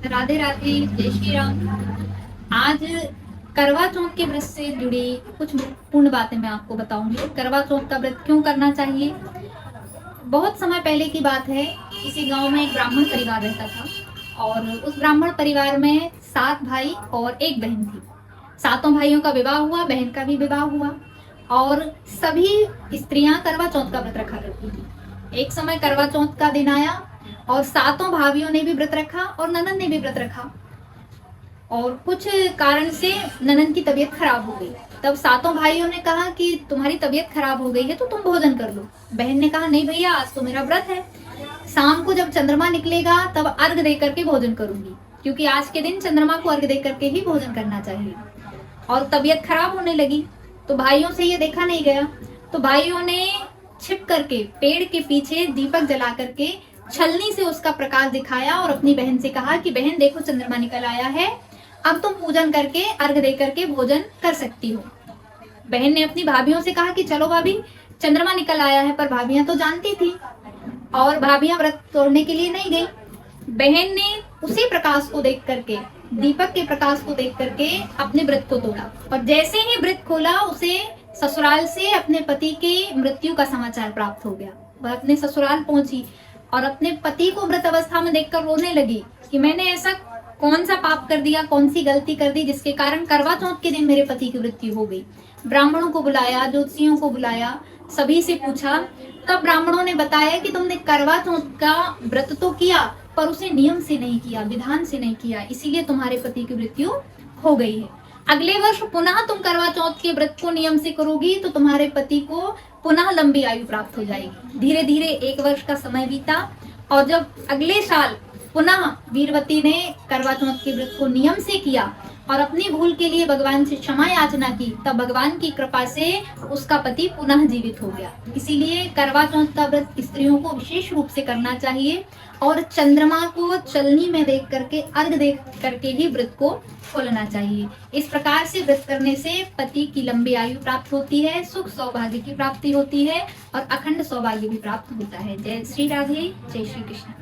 राधे राधे, जय श्री राम। आज करवा चौथ के व्रत से जुड़ी कुछ पूर्ण बातें मैं आपको बताऊंगी। करवा चौथ का व्रत क्यों करना चाहिए। बहुत समय पहले की बात है, किसी गांव में एक ब्राह्मण परिवार रहता था और उस ब्राह्मण परिवार में 7 भाई और एक बहन थी। सातों भाइयों का विवाह हुआ, बहन का भी विवाह हुआ और सभी स्त्रियां करवा चौथ का व्रत रखा करती थी। एक समय करवा चौथ का दिन आया और सातों भाभियों ने भी व्रत रखा और ननद ने भी व्रत रखा और कुछ कारण से ननद की तबीयत खराब हो गई। तब सातों भाइयों ने कहा कि तुम्हारी तबीयत खराब हो गई है तो तुम भोजन कर लो। बहन ने कहा नहीं भैया, आज तो मेरा व्रत है, शाम को जब चंद्रमा निकलेगा तब अर्घ दे करके भोजन करूंगी, क्योंकि आज के दिन चंद्रमा को अर्घ दे करके ही भोजन करना चाहिए। और तबीयत खराब होने लगी तो भाइयों से ये देखा नहीं गया, तो भाइयों ने छिप करके पेड़ के पीछे दीपक जला करके छलनी से उसका प्रकाश दिखाया और अपनी बहन से कहा कि बहन देखो, चंद्रमा निकल आया है, अब तुम पूजन करके अर्घ दे करके भोजन कर सकती हो। बहन ने अपनी भाभियों से कहा कि चलो भाभी, चंद्रमा निकल आया है, पर भाभियां तो जानती थी और भाभियां व्रत तोड़ने के लिए नहीं गई। बहन ने उसी प्रकाश को देख करके, दीपक के प्रकाश को देख करके अपने व्रत को तोड़ा और जैसे ही व्रत खोला उसे ससुराल से अपने पति के मृत्यु का समाचार प्राप्त हो गया। वह अपने ससुराल पहुंची और अपने पति को मृत अवस्था में देखकर रोने लगी कि मैंने ऐसा कौन सा पाप कर दिया, कौन सी गलती कर दी जिसके कारण करवा चौथ के दिन मेरे पति की मृत्यु हो गई। ब्राह्मणों को बुलाया, ज्योतिषियों को बुलाया, सभी से पूछा, तब ब्राह्मणों ने बताया कि तुमने करवा चौथ का व्रत तो किया पर उसे नियम से नहीं किया, विधान से नहीं किया, इसीलिए तुम्हारे पति की मृत्यु हो गई है। अगले वर्ष पुनः तुम करवा चौथ के व्रत को नियम से करोगी तो तुम्हारे पति को पुनः लंबी आयु प्राप्त हो जाएगी। धीरे धीरे 1 वर्ष का समय बीता और जब अगले साल पुनः वीरवती ने करवा चौथ के व्रत को नियम से किया और अपनी भूल के लिए भगवान से क्षमा याचना की, तब भगवान की कृपा से उसका पति पुनः जीवित हो गया। इसीलिए करवा चौथ का व्रत स्त्रियों को विशेष रूप से करना चाहिए और चंद्रमा को चलनी में देख करके, अर्घ देख करके ही व्रत को खोलना चाहिए। इस प्रकार से व्रत करने से पति की लंबी आयु प्राप्त होती है, सुख सौभाग्य की प्राप्ति होती है और अखंड सौभाग्य भी प्राप्त होता है। जय श्री राधे, जय श्री कृष्ण।